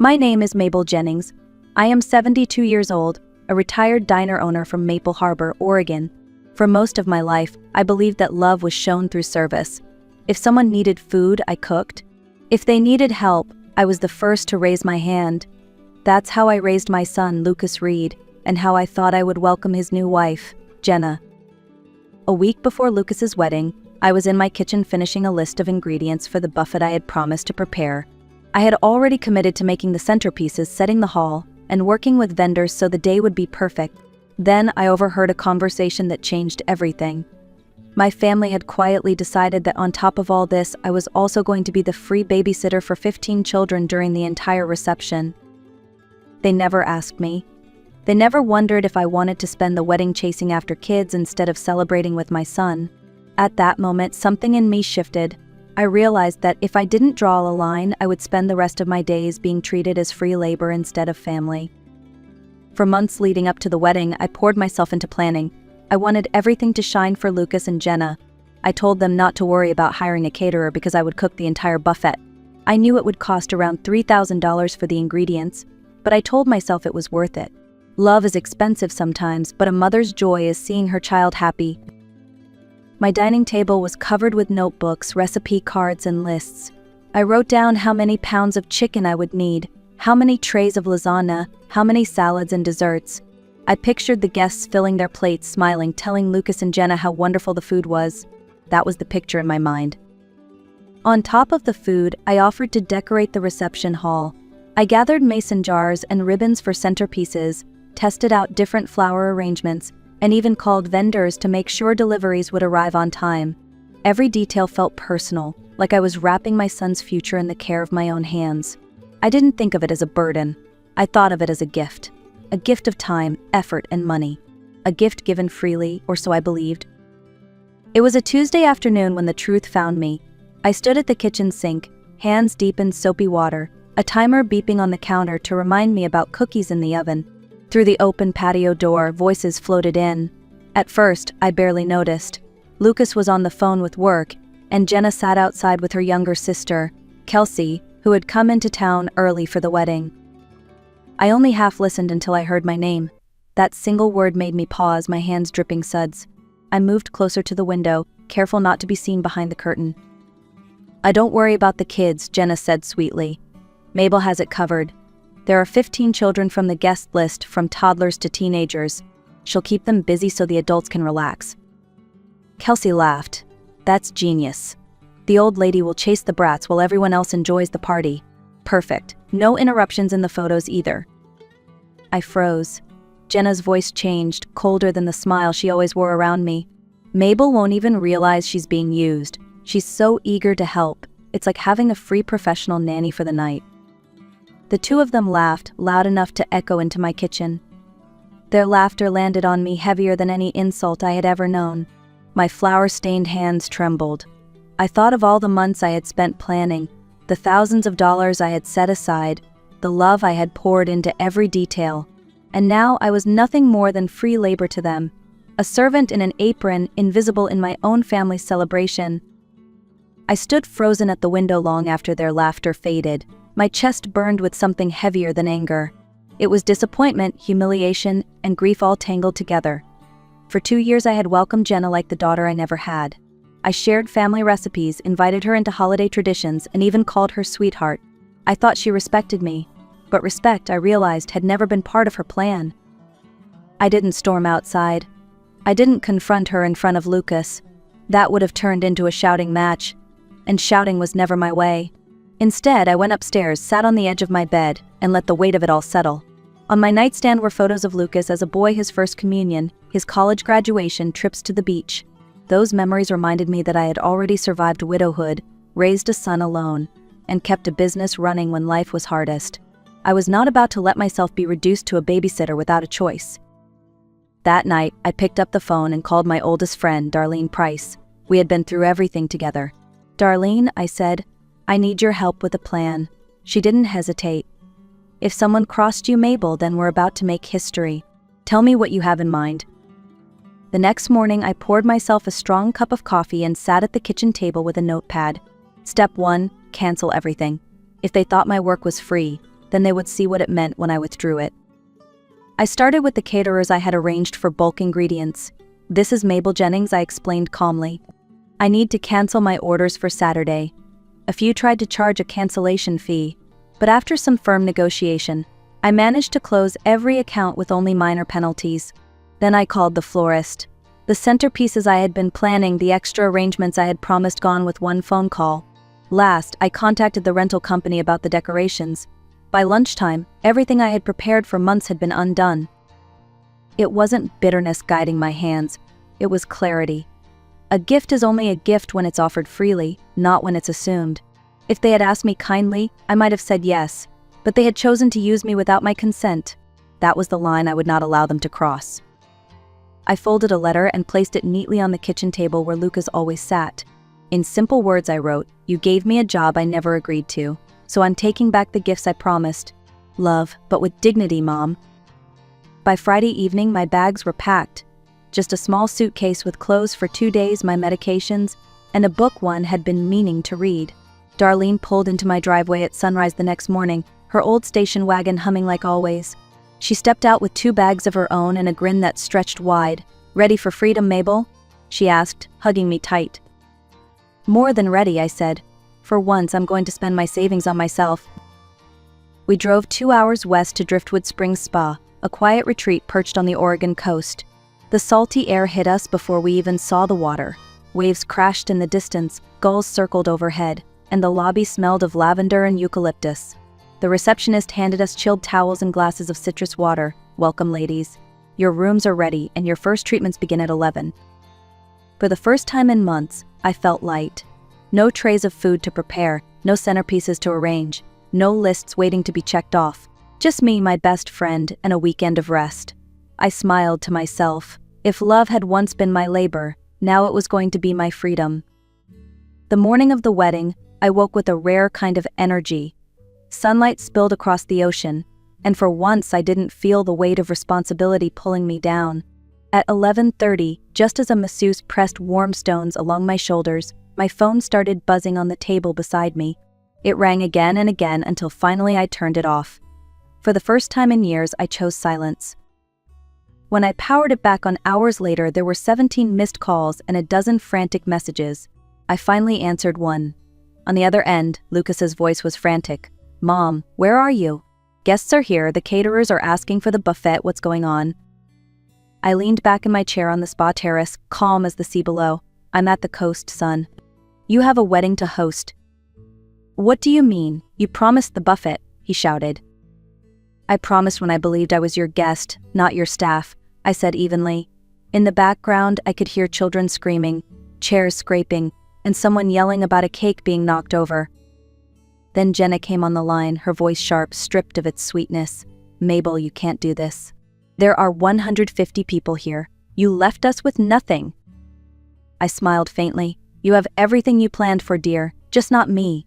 My name is Mabel Jennings. I am 72 years old, a retired diner owner from Maple Harbor, Oregon. For most of my life, I believed that love was shown through service. If someone needed food, I cooked. If they needed help, I was the first to raise my hand. That's how I raised my son, Lucas Reed, and how I thought I would welcome his new wife, Jenna. A week before Lucas's wedding, I was in my kitchen finishing a list of ingredients for the buffet I had promised to prepare. I had already committed to making the centerpieces, setting the hall, and working with vendors so the day would be perfect. Then I overheard a conversation that changed everything. My family had quietly decided that on top of all this, I was also going to be the free babysitter for 15 children during the entire reception. They never asked me. They never wondered if I wanted to spend the wedding chasing after kids instead of celebrating with my son. At that moment, something in me shifted. I realized that if I didn't draw a line, I would spend the rest of my days being treated as free labor instead of family. For months leading up to the wedding, I poured myself into planning. I wanted everything to shine for Lucas and Jenna. I told them not to worry about hiring a caterer because I would cook the entire buffet. I knew it would cost around $3,000 for the ingredients, but I told myself it was worth it. Love is expensive sometimes, but a mother's joy is seeing her child happy. My dining table was covered with notebooks, recipe cards, and lists. I wrote down how many pounds of chicken I would need, how many trays of lasagna, how many salads and desserts. I pictured the guests filling their plates, smiling, telling Lucas and Jenna how wonderful the food was. That was the picture in my mind. On top of the food, I offered to decorate the reception hall. I gathered mason jars and ribbons for centerpieces, tested out different flower arrangements, and even called vendors to make sure deliveries would arrive on time. Every detail felt personal, like I was wrapping my son's future in the care of my own hands. I didn't think of it as a burden. I thought of it as a gift of time, effort, and money. A gift given freely, or so I believed. It was a Tuesday afternoon when the truth found me. I stood at the kitchen sink, hands deep in soapy water, a timer beeping on the counter to remind me about cookies in the oven. Through the open patio door, voices floated in. At first, I barely noticed. Lucas was on the phone with work, and Jenna sat outside with her younger sister, Kelsey, who had come into town early for the wedding. I only half listened until I heard my name. That single word made me pause, my hands dripping suds. I moved closer to the window, careful not to be seen behind the curtain. "Don't worry about the kids," Jenna said sweetly. "Mabel has it covered. There are 15 children from the guest list, from toddlers to teenagers. She'll keep them busy so the adults can relax." Kelsey laughed. "That's genius. The old lady will chase the brats while everyone else enjoys the party. Perfect. No interruptions in the photos either." I froze. Jenna's voice changed, colder than the smile she always wore around me. "Mabel won't even realize she's being used. She's so eager to help. It's like having a free professional nanny for the night." The two of them laughed, loud enough to echo into my kitchen. Their laughter landed on me heavier than any insult I had ever known. My flour-stained hands trembled. I thought of all the months I had spent planning, the thousands of dollars I had set aside, the love I had poured into every detail. And now I was nothing more than free labor to them, a servant in an apron, invisible in my own family's celebration. I stood frozen at the window long after their laughter faded. My chest burned with something heavier than anger. It was disappointment, humiliation, and grief all tangled together. For 2 years I had welcomed Jenna like the daughter I never had. I shared family recipes, invited her into holiday traditions, and even called her sweetheart. I thought she respected me, but respect, I realized, had never been part of her plan. I didn't storm outside. I didn't confront her in front of Lucas. That would have turned into a shouting match, and shouting was never my way. Instead, I went upstairs, sat on the edge of my bed, and let the weight of it all settle. On my nightstand were photos of Lucas as a boy, his first communion, his college graduation, trips to the beach. Those memories reminded me that I had already survived widowhood, raised a son alone, and kept a business running when life was hardest. I was not about to let myself be reduced to a babysitter without a choice. That night, I picked up the phone and called my oldest friend, Darlene Price. We had been through everything together. "Darlene," I said, "I need your help with a plan." She didn't hesitate. "If someone crossed you, Mabel, then we're about to make history. Tell me what you have in mind." The next morning, I poured myself a strong cup of coffee and sat at the kitchen table with a notepad. Step 1, cancel everything. If they thought my work was free, then they would see what it meant when I withdrew it. I started with the caterers I had arranged for bulk ingredients. "This is Mabel Jennings," I explained calmly. "I need to cancel my orders for Saturday." A few tried to charge a cancellation fee, but after some firm negotiation, I managed to close every account with only minor penalties. Then I called the florist. The centerpieces I had been planning, the extra arrangements I had promised, gone with one phone call. Last, I contacted the rental company about the decorations. By lunchtime, everything I had prepared for months had been undone. It wasn't bitterness guiding my hands, it was clarity. A gift is only a gift when it's offered freely, not when it's assumed. If they had asked me kindly, I might have said yes, but they had chosen to use me without my consent. That was the line I would not allow them to cross. I folded a letter and placed it neatly on the kitchen table where Lucas always sat. In simple words I wrote, "You gave me a job I never agreed to, so I'm taking back the gifts I promised. Love, but with dignity, Mom." By Friday evening, my bags were packed. Just a small suitcase with clothes for 2 days, my medications, and a book one had been meaning to read. Darlene pulled into my driveway at sunrise the next morning, her old station wagon humming like always. She stepped out with 2 bags of her own and a grin that stretched wide. "Ready for freedom, Mabel?" she asked, hugging me tight. "More than ready," I said. "For once, I'm going to spend my savings on myself." We drove 2 hours west to Driftwood Springs Spa, a quiet retreat perched on the Oregon coast. The salty air hit us before we even saw the water. Waves crashed in the distance, gulls circled overhead, and the lobby smelled of lavender and eucalyptus. The receptionist handed us chilled towels and glasses of citrus water. "Welcome, ladies. Your rooms are ready, and your first treatments begin at 11. For the first time in months, I felt light. No trays of food to prepare, no centerpieces to arrange, no lists waiting to be checked off. Just me, my best friend, and a weekend of rest. I smiled to myself. If love had once been my labor, now it was going to be my freedom. The morning of the wedding, I woke with a rare kind of energy. Sunlight spilled across the ocean, and for once I didn't feel the weight of responsibility pulling me down. At 11:30, just as a masseuse pressed warm stones along my shoulders, my phone started buzzing on the table beside me. It rang again and again until finally I turned it off. For the first time in years, I chose silence. When I powered it back on hours later, there were 17 missed calls and a dozen frantic messages. I finally answered one. On the other end, Lucas's voice was frantic. "Mom, where are you? Guests are here, the caterers are asking for the buffet, what's going on?" I leaned back in my chair on the spa terrace, calm as the sea below. "I'm at the coast, son. You have a wedding to host." "What do you mean? You promised the buffet," he shouted. "I promised when I believed I was your guest, not your staff," I said evenly. In the background, I could hear children screaming, chairs scraping, and someone yelling about a cake being knocked over. Then Jenna came on the line, her voice sharp, stripped of its sweetness. "Mabel, you can't do this. There are 150 people here. You left us with nothing." I smiled faintly. "You have everything you planned for, dear, just not me."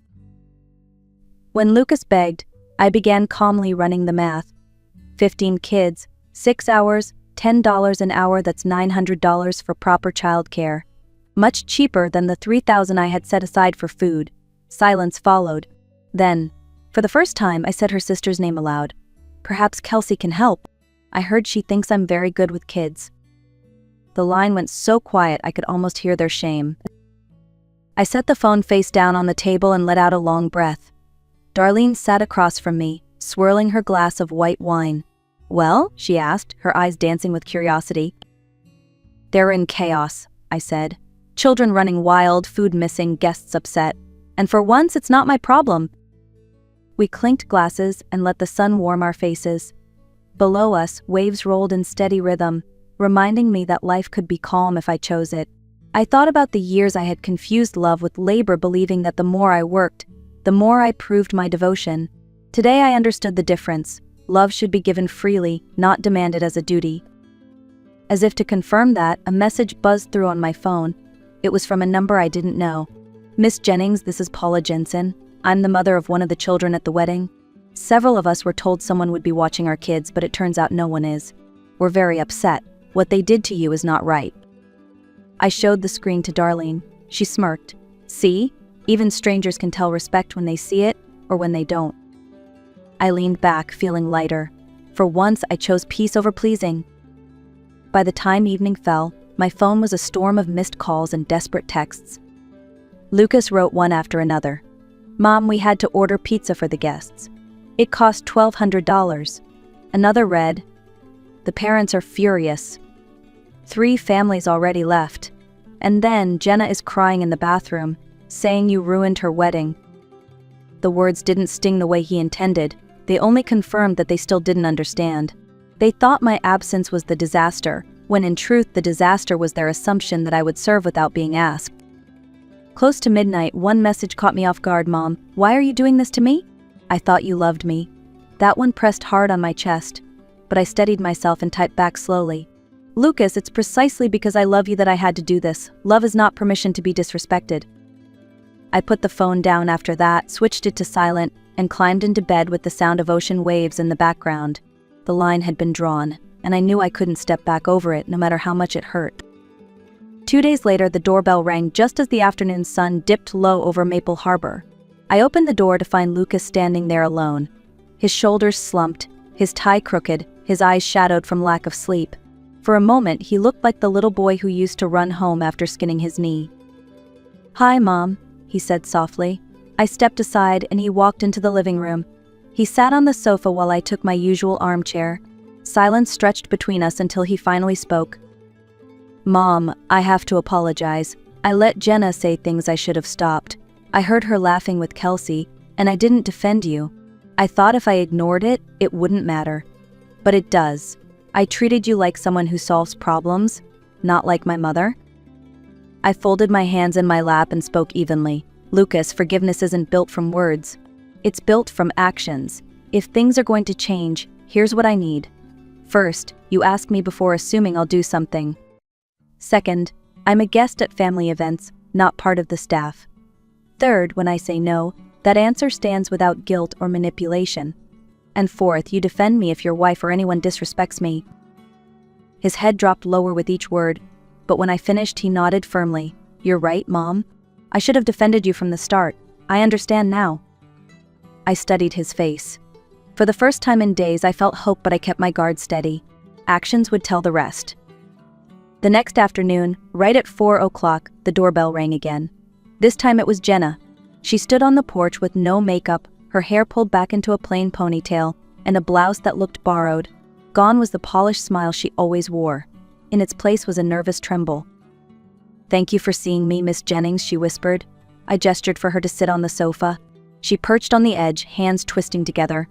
When Lucas begged, I began calmly running the math. 15 kids, 6 hours, $10 an hour, that's $900 for proper childcare. Much cheaper than the $3,000 I had set aside for food. Silence followed. Then, for the first time, I said her sister's name aloud. "Perhaps Kelsey can help. I heard she thinks I'm very good with kids." The line went so quiet I could almost hear their shame. I set the phone face down on the table and let out a long breath. Darlene sat across from me, swirling her glass of white wine. "Well?" she asked, her eyes dancing with curiosity. "They're in chaos," I said. "Children running wild, food missing, guests upset. And for once, it's not my problem." We clinked glasses and let the sun warm our faces. Below us, waves rolled in steady rhythm, reminding me that life could be calm if I chose it. I thought about the years I had confused love with labor, believing that the more I worked, the more I proved my devotion. Today I understood the difference. Love should be given freely, not demanded as a duty. As if to confirm that, a message buzzed through on my phone. It was from a number I didn't know. "Miss Jennings, this is Paula Jensen. I'm the mother of one of the children at the wedding. Several of us were told someone would be watching our kids, but it turns out no one is. We're very upset. What they did to you is not right." I showed the screen to Darlene. She smirked. "See? Even strangers can tell respect when they see it, or when they don't." I leaned back, feeling lighter. For once, I chose peace over pleasing. By the time evening fell, my phone was a storm of missed calls and desperate texts. Lucas wrote one after another. "Mom, we had to order pizza for the guests. It cost $1,200. Another read, "The parents are furious. 3 families already left." And then Jenna is crying in the bathroom, saying you ruined her wedding. The words didn't sting the way he intended. They only confirmed that they still didn't understand. They thought my absence was the disaster, when in truth the disaster was their assumption that I would serve without being asked. Close to midnight, one message caught me off guard. "Mom, why are you doing this to me? I thought you loved me." That one pressed hard on my chest, but I steadied myself and typed back slowly. "Lucas, it's precisely because I love you that I had to do this. Love is not permission to be disrespected." I put the phone down after that, switched it to silent, and climbed into bed with the sound of ocean waves in the background. The line had been drawn, and I knew I couldn't step back over it, no matter how much it hurt. 2 days later, the doorbell rang just as the afternoon sun dipped low over Maple Harbor. I opened the door to find Lucas standing there alone. His shoulders slumped, his tie crooked, his eyes shadowed from lack of sleep. For a moment, he looked like the little boy who used to run home after skinning his knee. "Hi, Mom," he said softly. I stepped aside and he walked into the living room. He sat on the sofa while I took my usual armchair. Silence stretched between us until he finally spoke. "Mom, I have to apologize. I let Jenna say things I should have stopped. I heard her laughing with Kelsey, and I didn't defend you. I thought if I ignored it, it wouldn't matter. But it does. I treated you like someone who solves problems, not like my mother." I folded my hands in my lap and spoke evenly. "Lucas, forgiveness isn't built from words. It's built from actions. If things are going to change, here's what I need. First, you ask me before assuming I'll do something. Second, I'm a guest at family events, not part of the staff. Third, when I say no, that answer stands without guilt or manipulation. And fourth, you defend me if your wife or anyone disrespects me." His head dropped lower with each word, but when I finished, he nodded firmly. "You're right, Mom. I should have defended you from the start. I understand now." I studied his face. For the first time in days, I felt hope, but I kept my guard steady. Actions would tell the rest. The next afternoon, right at 4 o'clock, the doorbell rang again. This time it was Jenna. She stood on the porch with no makeup, her hair pulled back into a plain ponytail, and a blouse that looked borrowed. Gone was the polished smile she always wore. In its place was a nervous tremble. "Thank you for seeing me, Miss Jennings," she whispered. I gestured for her to sit on the sofa. She perched on the edge, hands twisting together.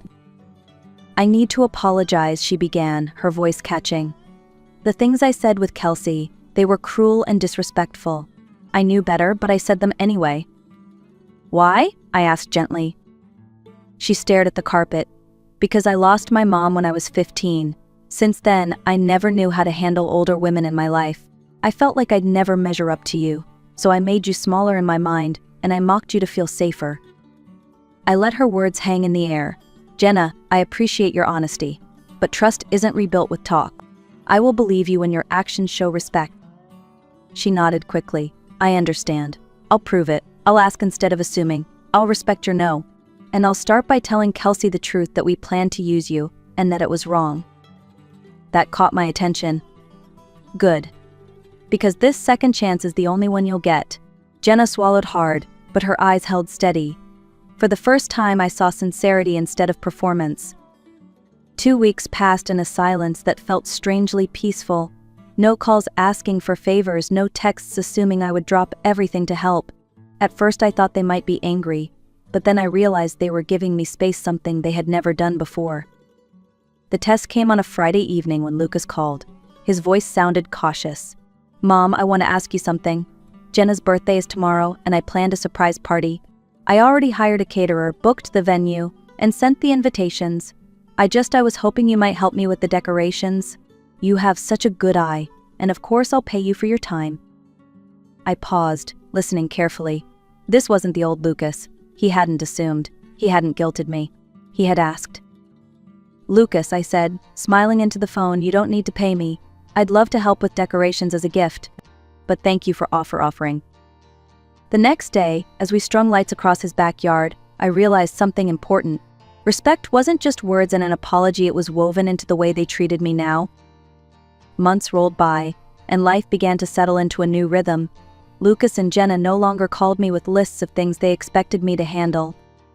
"I need to apologize," she began, her voice catching. "The things I said with Kelsey, they were cruel and disrespectful. I knew better, but I said them anyway." "Why?" I asked gently. She stared at the carpet. "Because I lost my mom when I was 15. Since then, I never knew how to handle older women in my life. I felt like I'd never measure up to you, so I made you smaller in my mind, and I mocked you to feel safer." I let her words hang in the air. "Jenna, I appreciate your honesty, but trust isn't rebuilt with talk. I will believe you when your actions show respect." She nodded quickly. "I understand. I'll prove it. I'll ask instead of assuming. I'll respect your no. And I'll start by telling Kelsey the truth, that we planned to use you, and that it was wrong." That caught my attention. "Good. Because this second chance is the only one you'll get." Jenna swallowed hard, but her eyes held steady. For the first time, I saw sincerity instead of performance. 2 weeks passed in a silence that felt strangely peaceful. No calls asking for favors, no texts assuming I would drop everything to help. At first I thought they might be angry, but then I realized they were giving me space, something they had never done before. The test came on a Friday evening when Lucas called. His voice sounded cautious. "Mom, I want to ask you something. Jenna's birthday is tomorrow, and I planned a surprise party. I already hired a caterer, booked the venue, and sent the invitations. I was hoping you might help me with the decorations. You have such a good eye, and of course I'll pay you for your time." I paused, listening carefully. This wasn't the old Lucas. He hadn't assumed. He hadn't guilted me. He had asked. "Lucas," I said, smiling into the phone, "you don't need to pay me. I'd love to help with decorations as a gift. But thank you for offering." The next day, as we strung lights across his backyard, I realized something important. Respect wasn't just words and an apology, it was woven into the way they treated me now. Months rolled by, and life began to settle into a new rhythm. Lucas and Jenna no longer called me with lists of things they expected me to handle.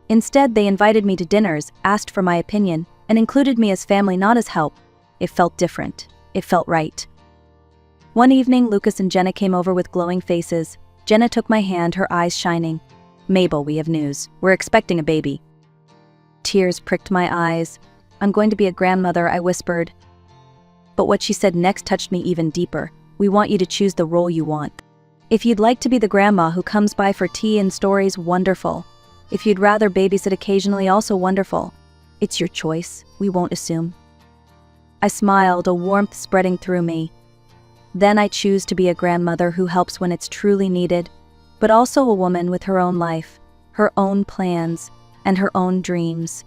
Instead, they invited me to dinners, asked for my opinion, and included me as family, not as help. It felt different. It felt right. One evening, Lucas and Jenna came over with glowing faces. Jenna took my hand, her eyes shining. "Mabel, we have news. We're expecting a baby." Tears pricked my eyes. "I'm going to be a grandmother," I whispered. But what she said next touched me even deeper. "We want you to choose the role you want. If you'd like to be the grandma who comes by for tea and stories, wonderful. If you'd rather babysit occasionally, also wonderful. It's your choice. We won't assume." I smiled, a warmth spreading through me. Then I choose to be a grandmother who helps when it's truly needed, but also a woman with her own life, her own plans, and her own dreams.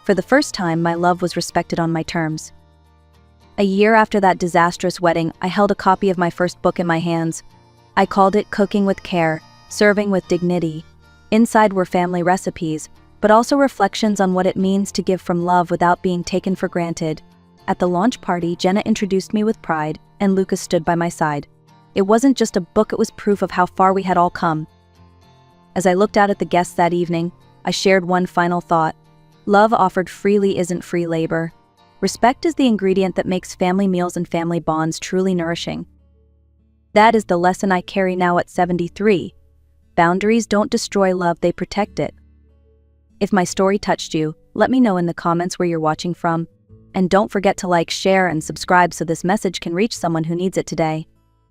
For the first time, my love was respected on my terms. A year after that disastrous wedding, I held a copy of my first book in my hands. I called it Cooking with Care, Serving with Dignity. Inside were family recipes, but also reflections on what it means to give from love without being taken for granted. At the launch party, Jenna introduced me with pride, and Lucas stood by my side. It wasn't just a book, it was proof of how far we had all come. As I looked out at the guests that evening, I shared one final thought. Love offered freely isn't free labor. Respect is the ingredient that makes family meals and family bonds truly nourishing. That is the lesson I carry now at 73. Boundaries don't destroy love, they protect it. If my story touched you, let me know in the comments where you're watching from. And don't forget to like, share, and subscribe so this message can reach someone who needs it today.